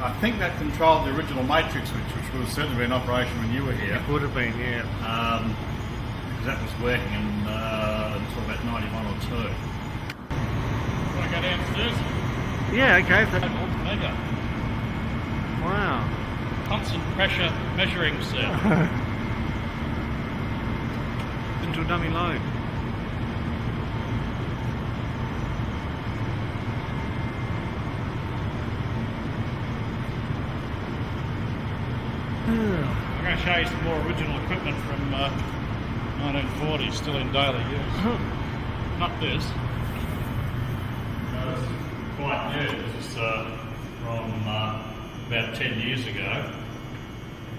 I think that controlled the original matrix switch, which would have certainly been in operation when you were here. It would have been, yeah. Because that was working until about 91 or 2. Want to go downstairs? Yeah, okay. Mega. Wow. Constant pressure measuring set. Into a dummy load. I'm going to show you some more original equipment from 1940, still in daily use. Not this. This is quite new. This is from about 10 years ago.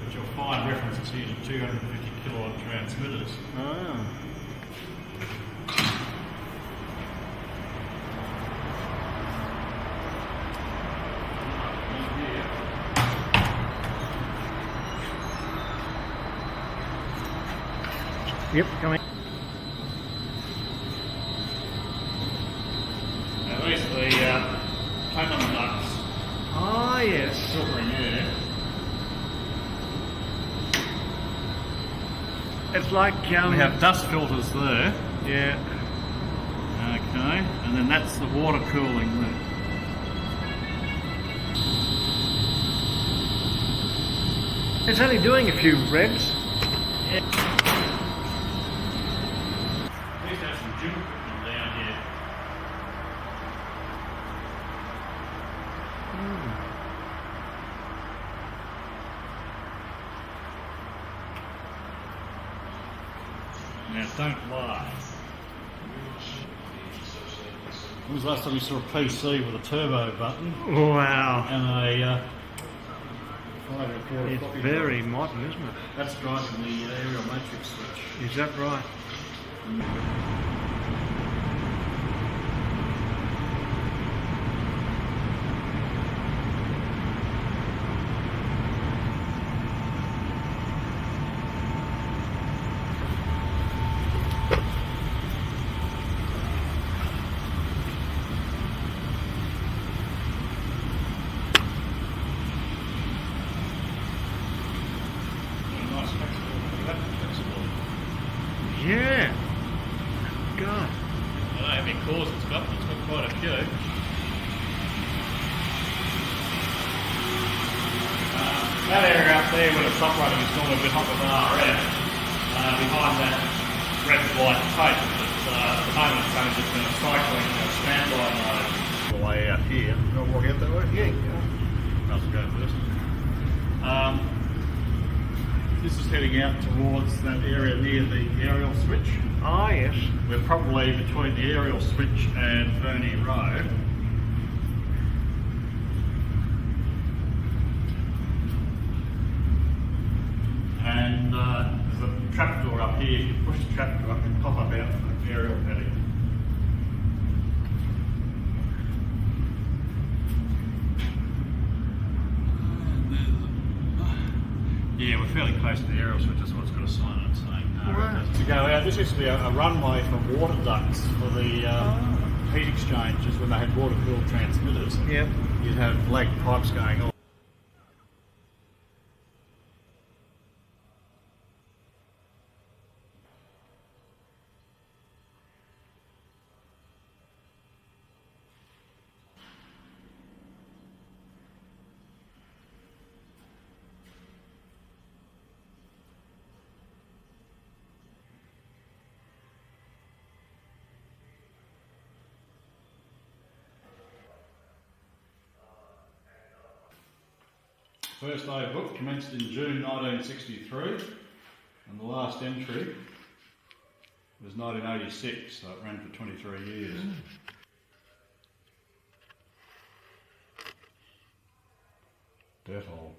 But you'll find references here to 250 kilowatt transmitters. Oh. Yep, coming. Now these are the Panama ducts. Oh, yes. Filtering air. It's like We have dust filters there. yeah. Okay, and then that's the water cooling there. It's only doing a few revs. We used to have some gym equipment down here. Now don't laugh. When was the last time you saw a PC with a turbo button Wow. and a 5 or 4 It's floppy very drive? modern, isn't it? That's driving the aerial matrix switch. Is that right? Nice flexible. Yeah. God. I don't know how many cores it's got, but it's got quite a few. That area up there where it's operating is normally a bit hot with an RF. Behind that red and white tape, but at the moment it's only just been a cycling standby mode. The way out here. You want to walk out that way? Yeah. I'll go first. This is heading out towards that area near the aerial switch. Oh, yes. We're probably between the aerial switch and Verney Road. And there's a trapdoor up here. If you push the trapdoor up, you pop up out from the aerial paddock. Yeah, we're fairly close to the aerial switch. That's what it's got a sign on it saying. Right. To go out, this used to be a runway for water ducts for the heat exchangers when they had water-cooled transmitters. Yep. You'd have lag pipes going on. First day of book commenced in June 1963, and the last entry was 1986, so it ran for 23 years. Dirt hole.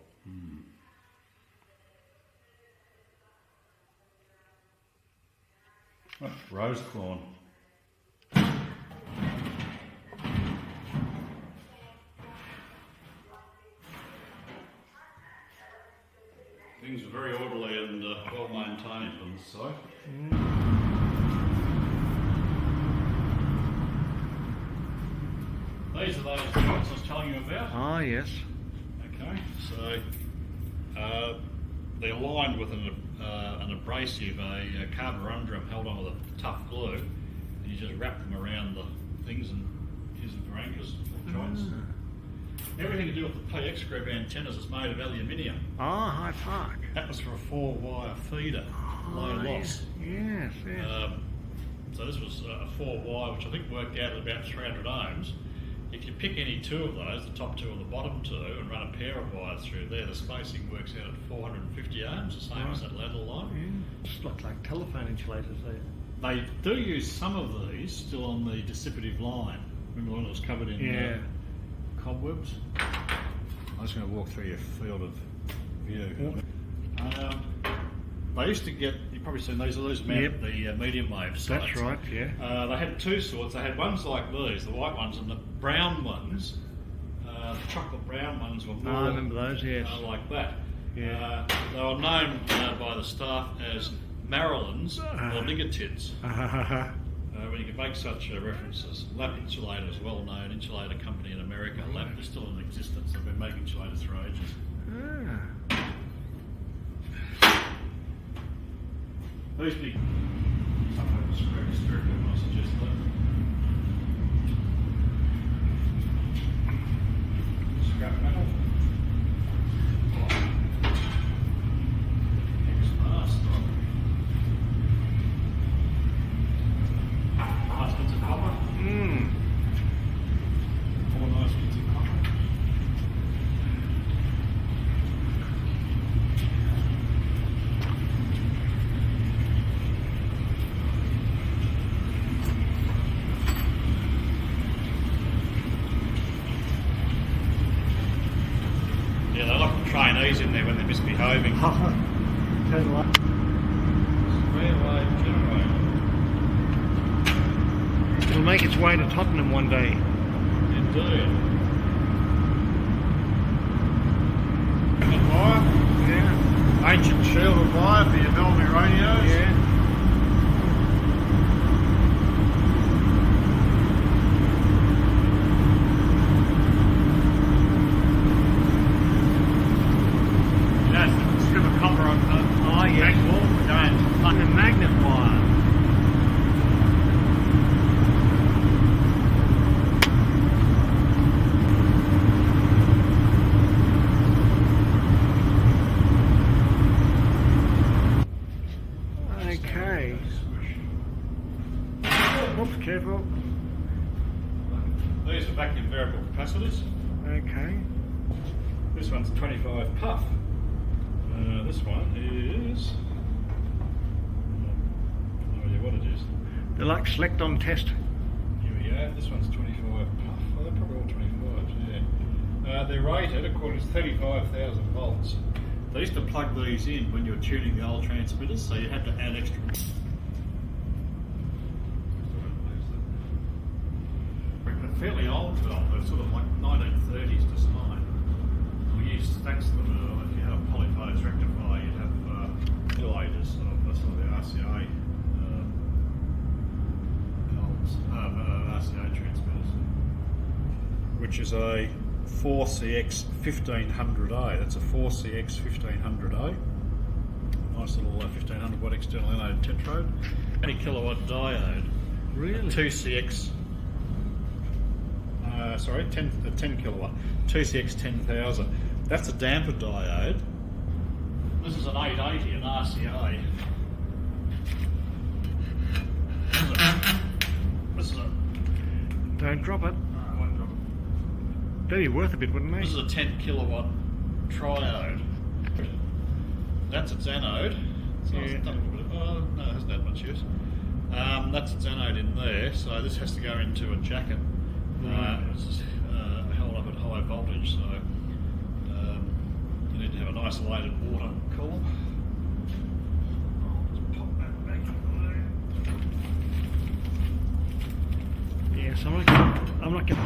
Oh, rose thorn. Things are very orderly and well maintained on this site. These are those joints I was telling you about. Oh, yes. Okay, Okay, so they're aligned with an abrasive, a carborundum held on with a tough glue, and you just wrap them around the things and use them for anchors or joints. Everything to do with the PX group antennas is made of aluminium. Oh, high park. That was for a 4-wire feeder, low loss. Yes, yes. So this was a 4-wire, which I think worked out at about 300 ohms. If you pick any two of those, the top two or the bottom two, and run a pair of wires through there, the spacing works out at 450 ohms, the same as that ladder line. Yeah. It's like telephone insulators there. They do use some of these still on the dissipative line. Remember the one that was covered in cobwebs? I'm just going to walk through your field of view. They used to get, you've probably seen these mount the medium wave sites. That's right, yeah. They had two sorts. They had ones like these, the white ones, and the brown ones, the chocolate brown ones were more I remember those, yes. like that. Yeah. They were known by the staff as Marilyns or Niggertits. When you can make such references. Lap Insulator is a well-known insulator company in America. Lap is still in existence. They've been making insulators for ages. These big sometimes screw when I suggest that. Scrap metal. Nice bits of copper. Four nice bits of copper. Yeah, they lock the trainees in there when they're misbehaving. Turn the light. Square wave generator. It'll make its way to Tottenham one day. Indeed. Wire. Yeah. Ancient shielded wire for your Bellevue radios. Yeah. Strip of copper on the back wall. And a magnet wire. Okay. Oops, careful. These are vacuum variable capacitors. Okay. This one's 25 puff. This one is, no idea what it is. They're like select on test. Here we go. This one's 25 puff. Well, they're probably all 25s, yeah. They're rated according to 35,000 volts. They used to plug these in when you were tuning the old transmitters, so you had to add extra. They're fairly old, they're sort of like 1930s design. We used stacks of them. If you had a polyphase rectifier, you'd have modulators of some of the RCA RCA transmitters, which is a 4CX 1500A. That's a 4CX 1500A. Nice little 1500 watt external anode tetrode. 20 kilowatt diode. Really? 2CX. 10 kilowatt. 2CX 10,000. That's a damper diode. This is an 880, an RCA. This is a. Don't drop it. I won't drop it. That'd be worth a bit, wouldn't they? This is a 10 kilowatt triode. That's its anode. So it's done a little bit of, no, it hasn't had much use. That's its anode in there, so this has to go into a jacket. It's held up at high voltage, so you need to have an isolated water column. I'll just pop that back in there. Yes, I'm not going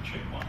Cheap one.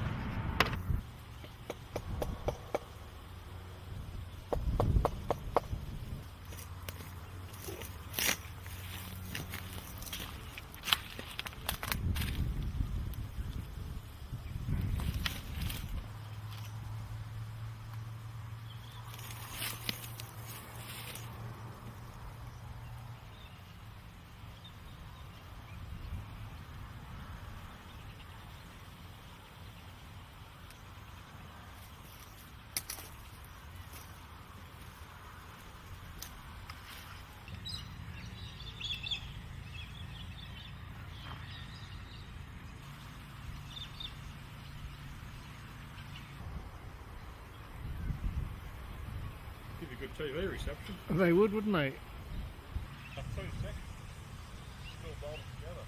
good TV reception. They would, wouldn't they? Up 2 seconds. Still bolted together.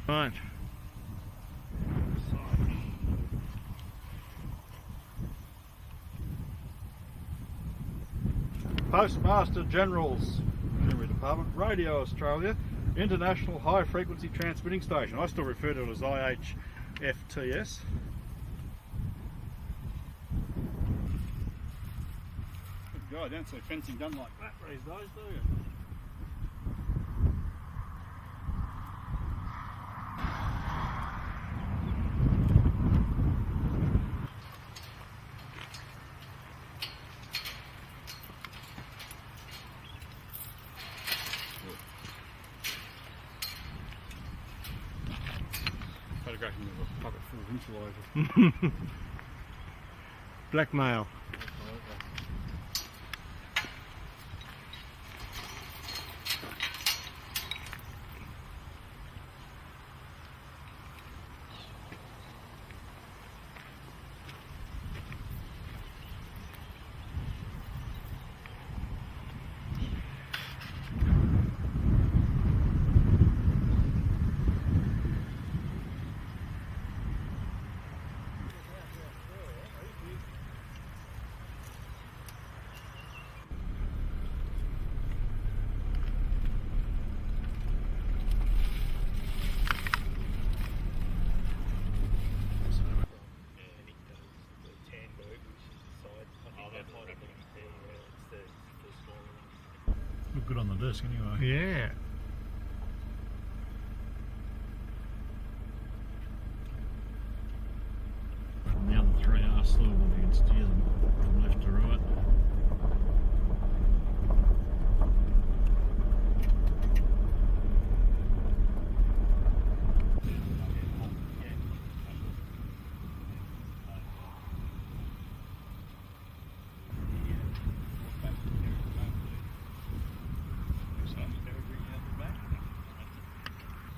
Right. Postmaster General's Delivery Department, Radio Australia, International High Frequency Transmitting Station. I still refer to it as IHFTS. Good God, don't see fencing done like that these days, do you? Photographing with a pocket full of insulation. Blackmail. Look good on the disc anyway. Yeah. And the other three are swivel, you can steer them from left to right.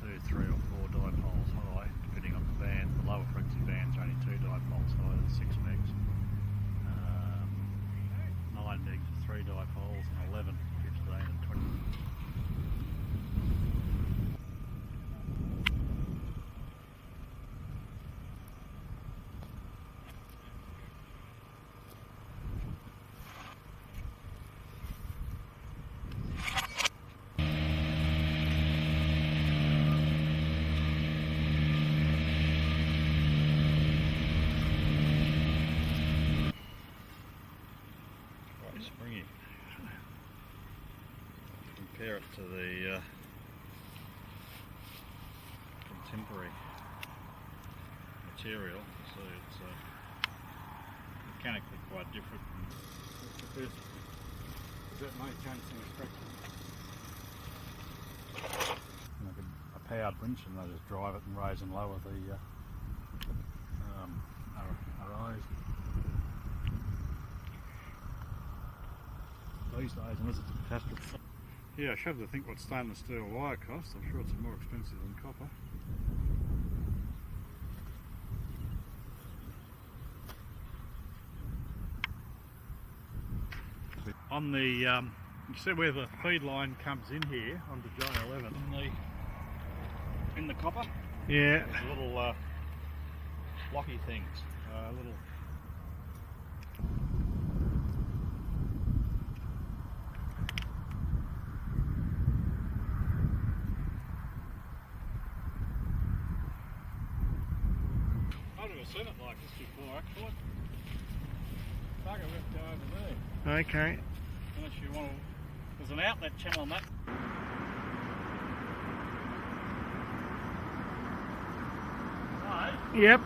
Do 3 or 4 dipoles high, depending on the band. The lower frequency bands are only 2 dipoles high, that's 6 megs. 9 megs, 3 dipoles, and 11, 15 and 20. Quite springy. Compare it to the contemporary material, so it's mechanically quite different. Does that maintain some structure? Like a powered winch, and they just drive it and raise and lower the arrays. These days, unless it's a catastrophe. Yeah, I shudder to think what stainless steel wire costs. I'm sure it's more expensive than copper. On the, you see where the feed line comes in here onto J11 in the copper. Yeah. There's little blocky things, little. I've never seen it like this before, actually. Bugger, we have to go over there. Okay. Unless you want to. There's an outlet channel on that. Right. Yep.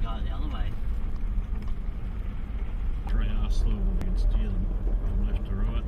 go the other way. Three arse level, we can steer them from left to right.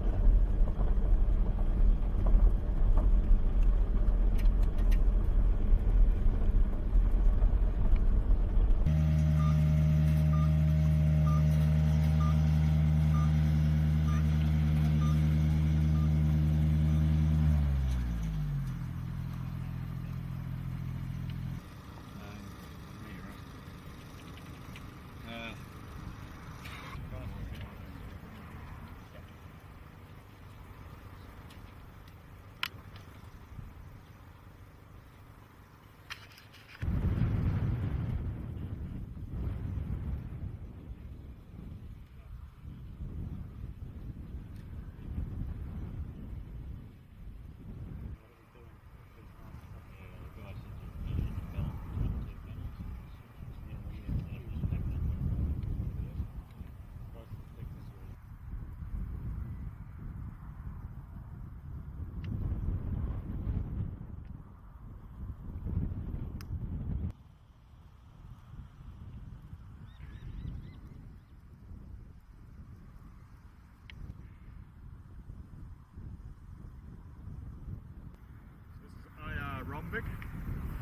Rhombic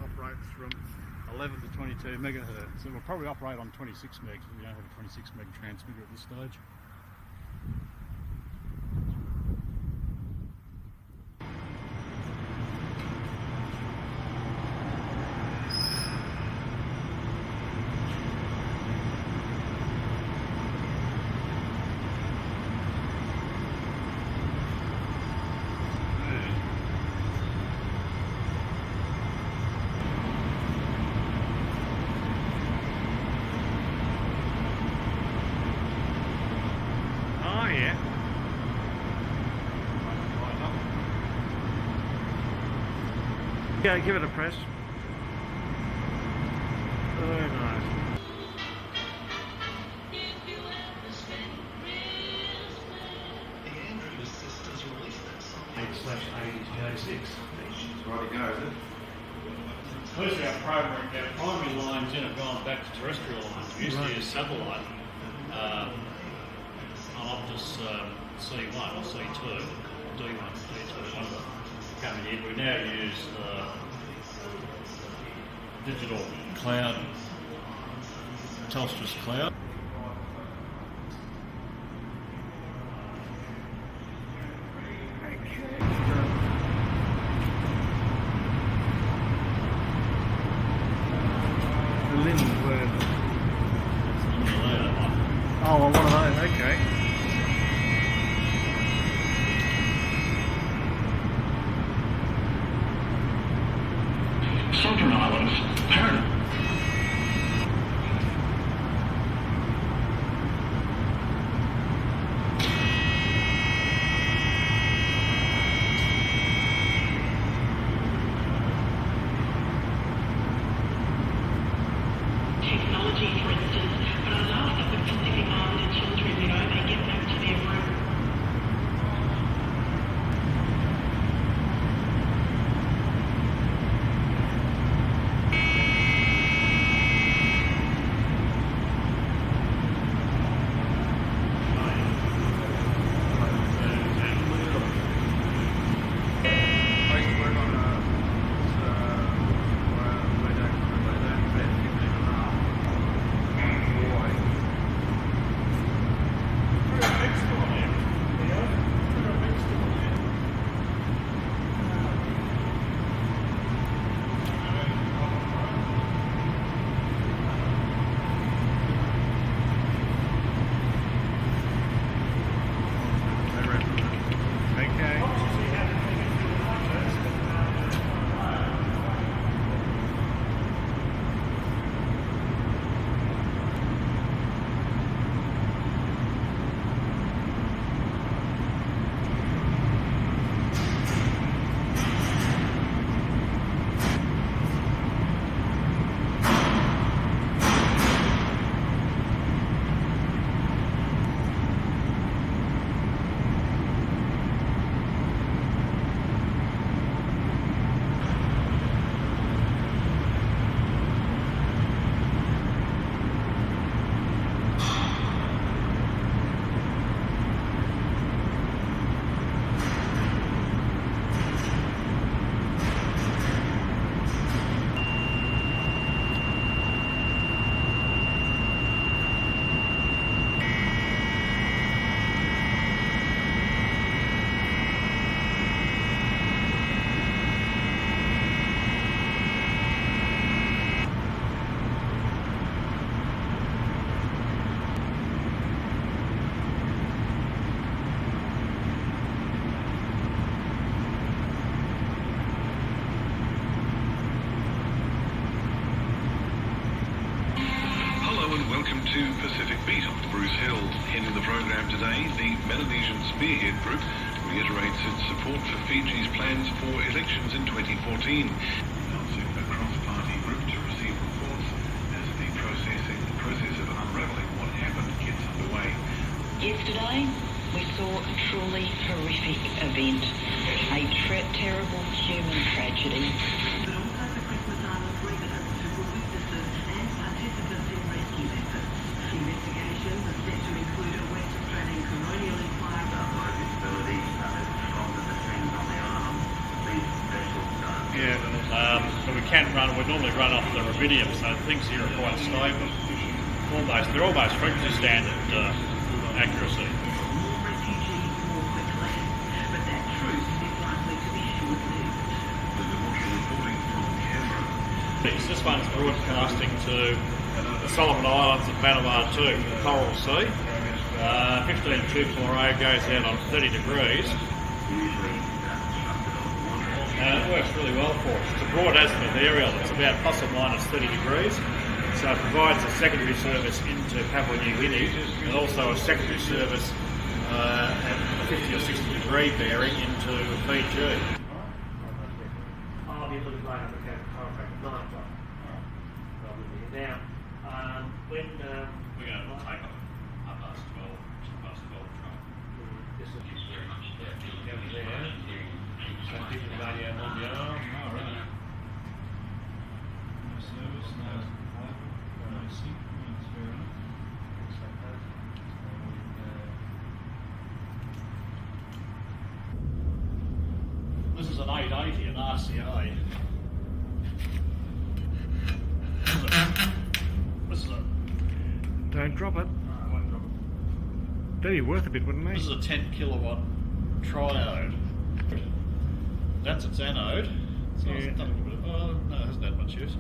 operates from 11 to 22 megahertz. It will probably operate on 26 megs, but we don't have a 26 meg transmitter at this stage. Yeah, give it a press. Very nice. Right to go, is it? Most of our primary lines in have gone back to terrestrial lines. We used to use satellite on Optus C1 or C2, D1, D2, one of them coming in. We now use digital cloud, Telstra's cloud. Oh, well, one of those, okay. Southern Islands, Paradise. Technology, for instance, but I love that with Pacific Islander children, they get Welcome to Pacific Beat on Bruce Hill. Ending the program today, the Melanesian Spearhead Group reiterates its support for Fiji's plans for elections in 2014. Announcing a cross-party group to receive reports as the process of unravelling what happened gets underway. Yesterday, we saw a truly horrific event, a terrible human tragedy. But also for Christmas Island residents who were witnesses and participants in rescue efforts. Investigations are set to include a West Australian coronial inquiry. Low visibility, stronger the trends on the arm. These vessels So we normally run off the rubidium, so things here are quite stable. They're almost frequency standard accuracy. More refugees more quickly, but that truce is likely to be short-lived. With the water reporting from Canberra. This one's broadcasting to the Solomon Islands of Vanuatu, Coral Sea. 15.240 goes out on 30 degrees. And it works really well for us. It's a broad azimuth aerial. It's about plus or minus 30 degrees. So it provides a secondary service into Papua New Guinea and also a secondary service at a 50 or 60 degree bearing into Fiji. I'll be a little later, okay, chiropractor, 9 o'clock. Now, when... We're going to take off 12:30 train. This is very much going there. Some people radio on the arm. Oh, right. No service, no sync, that's fair enough. This is an 880, an RCA. This is a... Don't drop it. I won't drop it. That'd be worth a bit, wouldn't they? This is a 10 kilowatt triode. That's its anode. So it's done a little bit of, no, it hasn't had much use.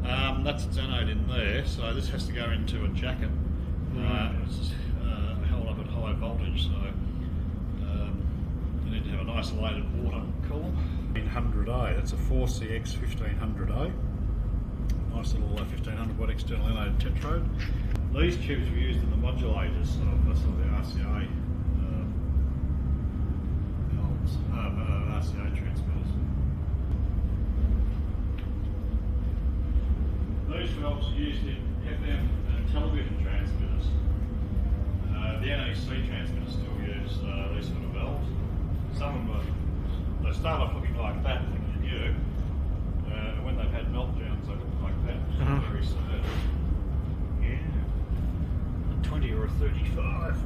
That's its anode in there, so this has to go into a jacket. It's held up at high voltage, so you need to have an isolated water column. 1500A, that's a 4CX 1500A. Nice little 1500 watt external anode tetrode. These tubes were used in the modulators of the RCA RCA transmitters. These valves are used in FM and television transmitters. The NEC transmitters still use these sort of valves. Some of them they start off looking like that, thinking you're new. And when they've had meltdowns, they look like that. Very sad. Yeah. A 20 or a 35.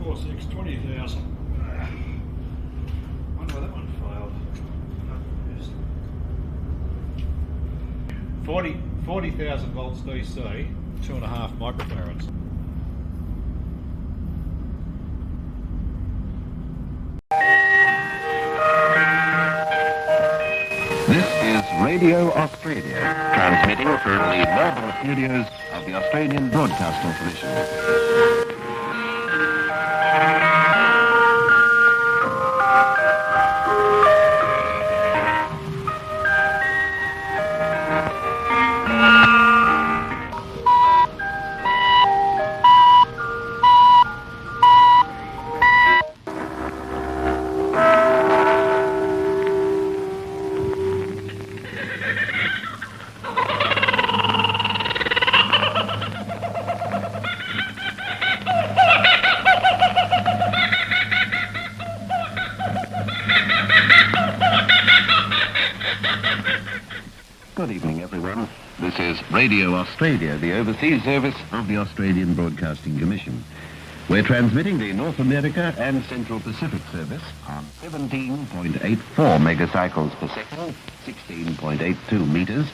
Four, 6, 20,000. Wonder why that one failed. 40,000 volts DC, 2.5 microfarads. This is Radio Australia, transmitting from the Melbourne studios of the Australian Broadcasting Commission. Good evening, everyone. This is Radio Australia, the overseas service of the Australian Broadcasting Commission. We're transmitting the North America and Central Pacific service on 17.84 megacycles per second, 16.82 meters,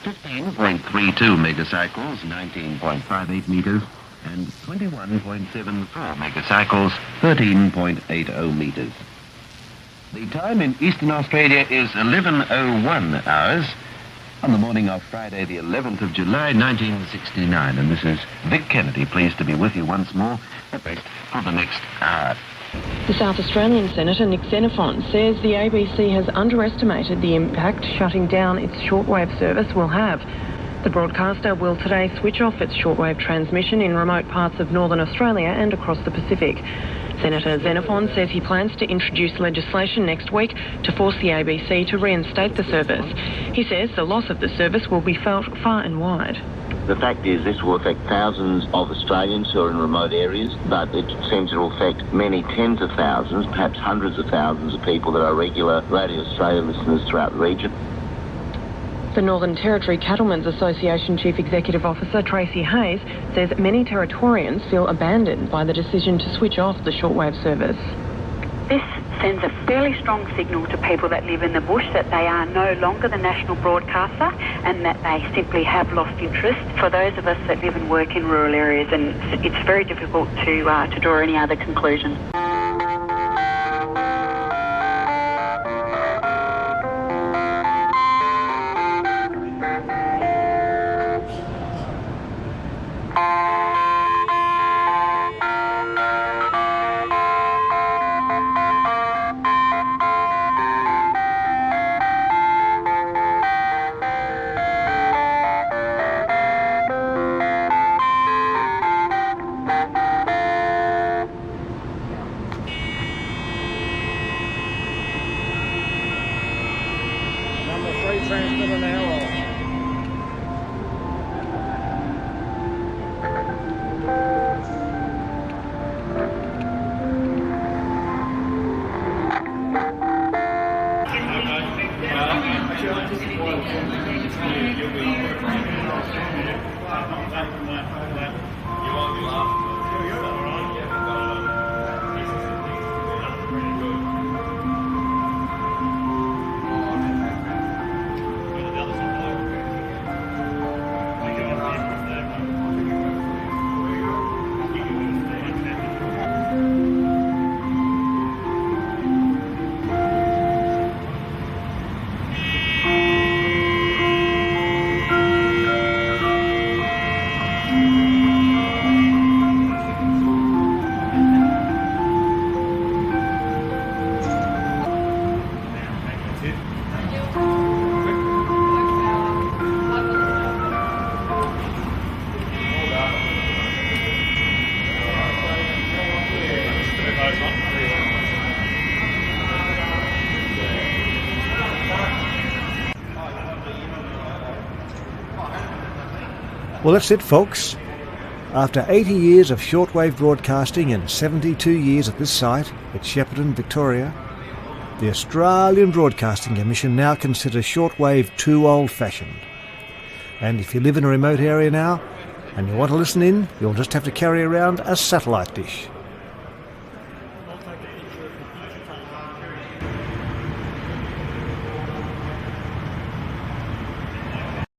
15.32 megacycles, 19.58 meters, and 21.74 megacycles, 13.80 meters. The time in Eastern Australia is 11:01 hours on the morning of Friday, the 11th of July, 1969. And this is Vic Kennedy, pleased to be with you once more, at least for the next hour. The South Australian Senator Nick Xenophon says the ABC has underestimated the impact shutting down its shortwave service will have. The broadcaster will today switch off its shortwave transmission in remote parts of northern Australia and across the Pacific. Senator Xenophon says he plans to introduce legislation next week to force the ABC to reinstate the service. He says the loss of the service will be felt far and wide. The fact is this will affect thousands of Australians who are in remote areas, but it seems it will affect many tens of thousands, perhaps hundreds of thousands of people that are regular Radio Australia listeners throughout the region. The Northern Territory Cattlemen's Association Chief Executive Officer Tracy Hayes says many Territorians feel abandoned by the decision to switch off the shortwave service. This sends a fairly strong signal to people that live in the bush that they are no longer the national broadcaster and that they simply have lost interest. For those of us that live and work in rural areas, and it's very difficult to draw any other conclusion. Well, that's it, folks. After 80 years of shortwave broadcasting and 72 years at this site at Shepparton, Victoria, the Australian Broadcasting Commission now considers shortwave too old-fashioned. And if you live in a remote area now and you want to listen in, you'll just have to carry around a satellite dish.